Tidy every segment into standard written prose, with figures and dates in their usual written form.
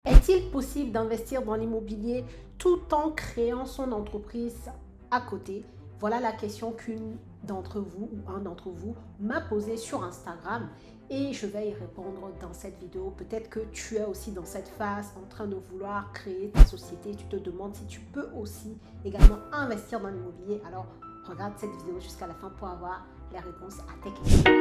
Est-il possible d'investir dans l'immobilier tout en créant son entreprise à côté? Voilà la question qu'une d'entre vous ou un d'entre vous m'a posée sur Instagram et je vais y répondre dans cette vidéo. Peut-être que tu es aussi dans cette phase en train de vouloir créer ta société. Tu te demandes si tu peux aussi également investir dans l'immobilier. Alors regarde cette vidéo jusqu'à la fin pour avoir les réponses à tes questions.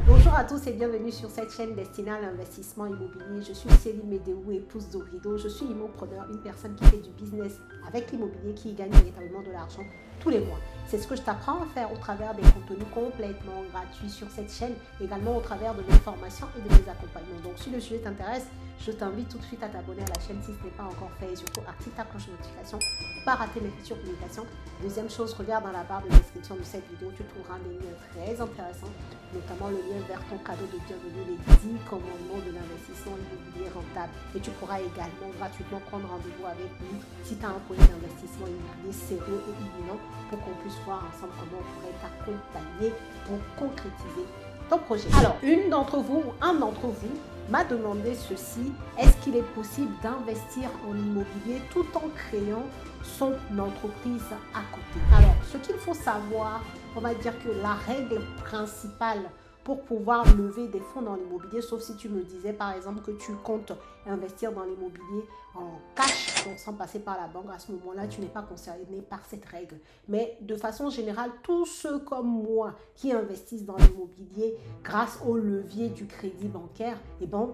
Bonjour à tous et bienvenue sur cette chaîne destinée à l'investissement immobilier. Je suis Céline Médéou, épouse d'Orido. Je suis immopreneur, une personne qui fait du business avec l'immobilier, qui gagne véritablement de l'argent tous les mois. C'est ce que je t'apprends à faire au travers des contenus complètement gratuits sur cette chaîne, également au travers de mes formations et de mes accompagnements. Donc si le sujet t'intéresse, je t'invite tout de suite à t'abonner à la chaîne si ce n'est pas encore fait et surtout active ta cloche de notification pour ne pas rater mes futures publications. Deuxième chose, regarde dans la barre de description de cette vidéo, tu trouveras des liens très intéressants, notamment le lien vers ton cadeau de bienvenue, les 10 commandements de l'investissement immobilier rentable. Et tu pourras également gratuitement prendre rendez-vous avec nous si tu as un projet d'investissement immobilier sérieux et imminent pour qu'on puisse voir ensemble comment on pourrait t'accompagner pour concrétiser ton projet. Alors, une d'entre vous ou un d'entre vous m'a demandé ceci: est-ce qu'il est possible d'investir en immobilier tout en créant son entreprise à côté? Alors, ce qu'il faut savoir, on va dire que la règle principale pour pouvoir lever des fonds dans l'immobilier, sauf si tu me disais par exemple que tu comptes investir dans l'immobilier en cash, donc sans passer par la banque, à ce moment-là, tu n'es pas concerné par cette règle. Mais de façon générale, tous ceux comme moi qui investissent dans l'immobilier grâce au levier du crédit bancaire, eh ben,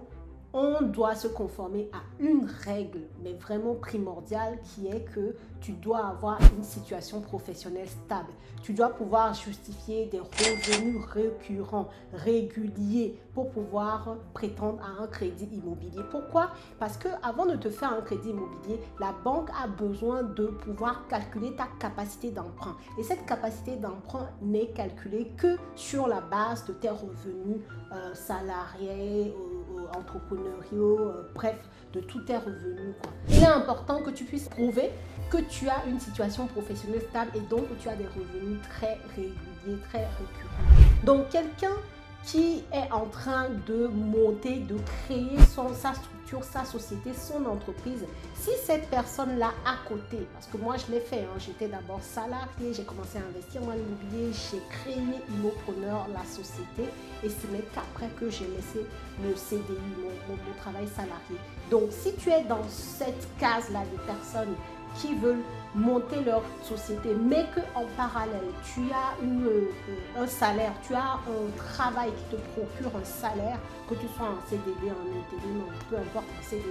on doit se conformer à une règle, mais vraiment primordiale, qui est que tu dois avoir une situation professionnelle stable. Tu dois pouvoir justifier des revenus récurrents, réguliers, pour pouvoir prétendre à un crédit immobilier. Pourquoi? Parce que avant de te faire un crédit immobilier, la banque a besoin de pouvoir calculer ta capacité d'emprunt. Et cette capacité d'emprunt n'est calculée que sur la base de tes revenus salariés, entrepreneuriaux, bref, de tous tes revenus, quoi. Il est important que tu puisses prouver que tu as une situation professionnelle stable et donc que tu as des revenus très réguliers, très récurrents. Donc quelqu'un qui est en train de monter, de créer sa structure, sa société, son entreprise, si cette personne-là à côté, parce que moi je l'ai fait, hein, j'étais d'abord salarié, j'ai commencé à investir dans l'immobilier, j'ai créé Immopreneur, la société, et ce n'est qu'après que j'ai laissé le CDI, mon travail salarié. Donc si tu es dans cette case-là de personnes qui veulent monter leur société, mais qu'en parallèle, tu as un salaire, tu as un travail qui te procure un salaire, que tu sois en CDD, en intérim, peu importe, en CDI,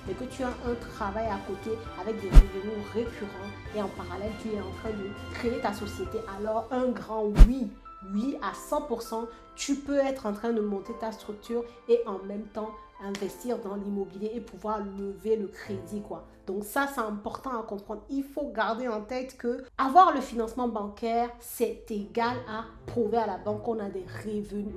mais que tu as un travail à côté avec des revenus récurrents et en parallèle, tu es en train de créer ta société, alors un grand oui. Oui, à 100%, tu peux être en train de monter ta structure et en même temps investir dans l'immobilier et pouvoir lever le crédit, quoi. Donc ça, c'est important à comprendre. Il faut garder en tête que avoir le financement bancaire, c'est égal à prouver à la banque qu'on a des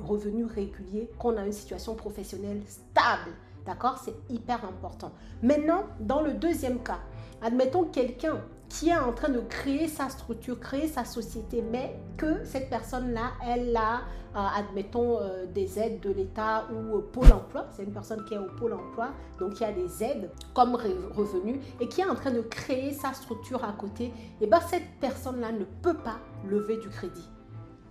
revenus réguliers, qu'on a une situation professionnelle stable. D'accord? C'est hyper important. Maintenant, dans le deuxième cas, admettons quelqu'un qui est en train de créer sa structure, créer sa société, mais que cette personne-là, elle a, admettons, des aides de l'État ou Pôle emploi. C'est une personne qui est au Pôle emploi, donc qui a des aides comme revenus et qui est en train de créer sa structure à côté. Et bien, cette personne-là ne peut pas lever du crédit.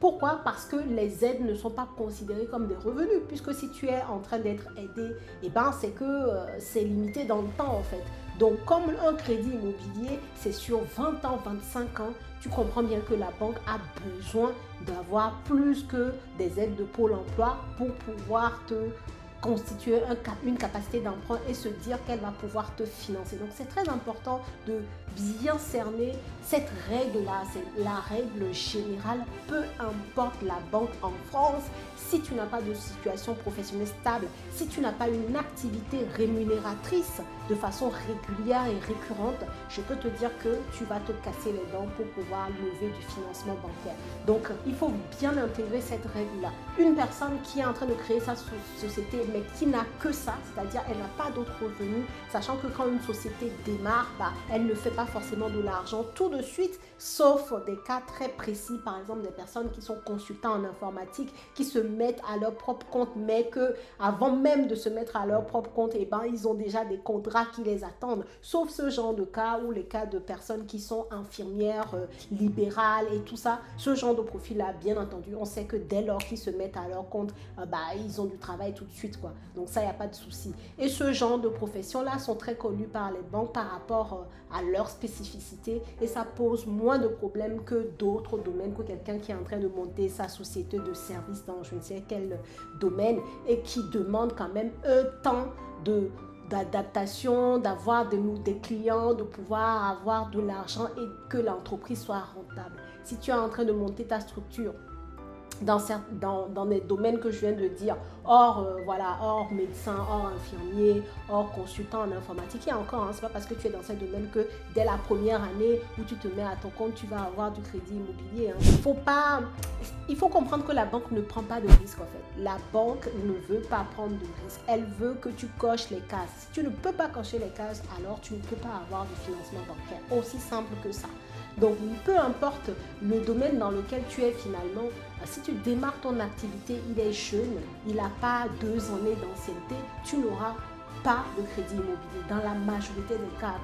Pourquoi? Parce que les aides ne sont pas considérées comme des revenus, puisque si tu es en train d'être aidé, eh ben c'est que c'est limité dans le temps en fait. Donc comme un crédit immobilier, c'est sur 20 ans, 25 ans, tu comprends bien que la banque a besoin d'avoir plus que des aides de Pôle emploi pour pouvoir te constituer une capacité d'emprunt et se dire qu'elle va pouvoir te financer. Donc c'est très important de bien cerner cette règle-là, c'est la règle générale, peu importe la banque en France. Si tu n'as pas de situation professionnelle stable, si tu n'as pas une activité rémunératrice de façon régulière et récurrente, je peux te dire que tu vas te casser les dents pour pouvoir lever du financement bancaire. Donc, il faut bien intégrer cette règle-là. Une personne qui est en train de créer sa société, mais qui n'a que ça, c'est-à-dire elle n'a pas d'autres revenus, sachant que quand une société démarre, elle ne fait pas forcément de l'argent tout de suite, sauf des cas très précis, par exemple des personnes qui sont consultants en informatique, qui se mettent à leur propre compte, mais que avant même de se mettre à leur propre compte, ils ont déjà des contrats qui les attendent, sauf ce genre de cas ou les cas de personnes qui sont infirmières, libérales et tout ça, ce genre de profil-là, bien entendu, on sait que dès lors qu'ils se mettent à leur compte, ils ont du travail tout de suite, quoi. Donc ça, il n'y a pas de souci. Et ce genre de professions-là sont très connues par les banques par rapport à leur spécificité et ça pose moins de problèmes que d'autres domaines, que quelqu'un qui est en train de monter sa société de service dans je ne sais quel domaine et qui demande quand même un temps d'adaptation, d'avoir des clients, de pouvoir avoir de l'argent et que l'entreprise soit rentable. Si tu es en train de monter ta structure dans des domaines que je viens de dire, hors médecin, hors infirmier, hors consultant en informatique, et encore, c'est pas parce que tu es dans ce domaine que dès la première année où tu te mets à ton compte, tu vas avoir du crédit immobilier. Il faut comprendre que la banque ne prend pas de risque en fait. La banque ne veut pas prendre de risque. Elle veut que tu coches les cases. Si tu ne peux pas cocher les cases, alors tu ne peux pas avoir de financement bancaire. Aussi simple que ça. Donc, peu importe le domaine dans lequel tu es finalement, si tu démarres ton activité, il est jeune, il n'a pas 2 années d'ancienneté, tu n'auras pas de crédit immobilier. Dans la majorité des cas,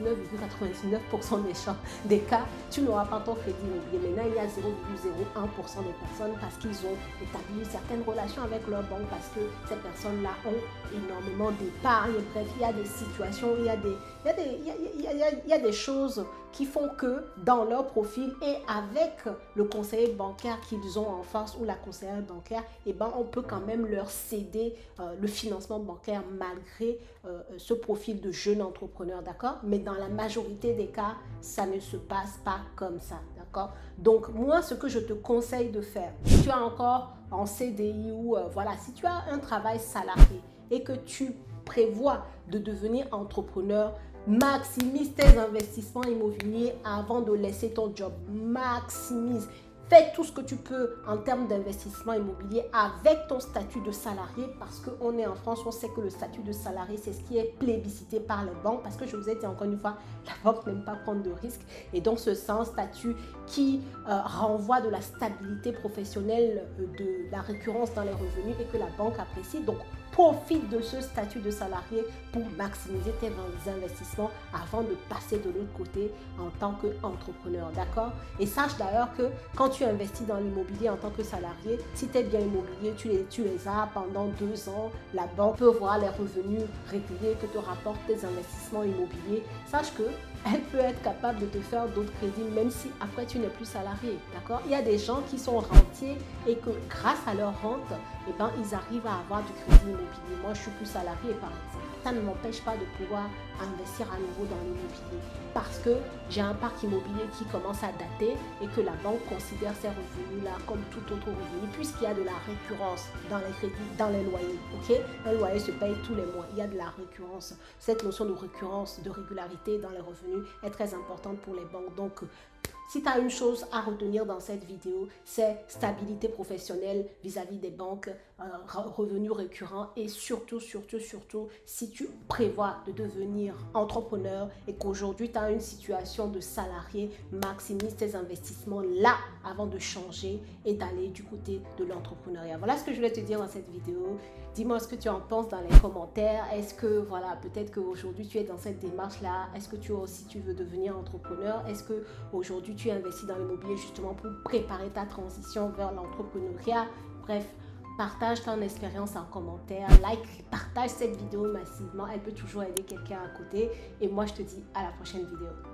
99,99% des cas, tu n'auras pas ton crédit immobilier. Maintenant, il y a 0,01% des personnes parce qu'ils ont établi certaines relations avec leur banque, parce que ces personnes-là ont énormément d'épargne. Bref, il y a des situations, il y a des choses qui font que dans leur profil et avec le conseiller bancaire qu'ils ont en face ou la conseillère bancaire, on peut quand même leur céder le financement bancaire malgré ce profil de jeune entrepreneur, d'accord? Mais dans la majorité des cas, ça ne se passe pas comme ça, d'accord? Donc, moi, ce que je te conseille de faire, si tu es encore en CDI ou si tu as un travail salarié et que tu prévois de devenir entrepreneur, maximise tes investissements immobiliers avant de laisser ton job. Maximise. Fais tout ce que tu peux en termes d'investissement immobilier avec ton statut de salarié parce qu'on est en France, on sait que le statut de salarié, c'est ce qui est plébiscité par les banques parce que je vous ai dit encore une fois, la banque n'aime pas prendre de risques et donc c'est un statut qui renvoie de la stabilité professionnelle, de la récurrence dans les revenus et que la banque apprécie. Donc, profite de ce statut de salarié pour maximiser tes investissements avant de passer de l'autre côté en tant qu'entrepreneur, d'accord? Et sache d'ailleurs que quand tu investis dans l'immobilier en tant que salarié, si tes biens immobiliers, tu les as pendant 2 ans, la banque peut voir les revenus réguliers que te rapportent tes investissements immobiliers. Sache que elle peut être capable de te faire d'autres crédits même si après tu n'es plus salarié, d'accord? Il y a des gens qui sont rentiers et que grâce à leur rente, ils arrivent à avoir du crédit immobilier. Moi, je suis plus salarié par exemple. Ça ne m'empêche pas de pouvoir investir à nouveau dans l'immobilier parce que j'ai un parc immobilier qui commence à dater et que la banque considère ces revenus-là comme tout autre revenu puisqu'il y a de la récurrence dans les crédits, dans les loyers. Ok, un loyer se paye tous les mois. Il y a de la récurrence. Cette notion de récurrence, de régularité dans les revenus est très importante pour les banques. Donc, si tu as une chose à retenir dans cette vidéo, c'est stabilité professionnelle vis-à-vis des banques, revenus récurrents et surtout, si tu prévois de devenir entrepreneur et qu'aujourd'hui tu as une situation de salarié, maximise tes investissements là avant de changer et d'aller du côté de l'entrepreneuriat. Voilà ce que je voulais te dire dans cette vidéo. Dis-moi ce que tu en penses dans les commentaires. Est-ce que, peut-être qu'aujourd'hui tu es dans cette démarche-là. Est-ce que tu veux devenir entrepreneur? Est-ce qu'aujourd'hui tu investis dans l'immobilier justement pour préparer ta transition vers l'entrepreneuriat? Bref, partage ton expérience en commentaire, partage cette vidéo massivement. Elle peut toujours aider quelqu'un à côté. Et moi, je te dis à la prochaine vidéo.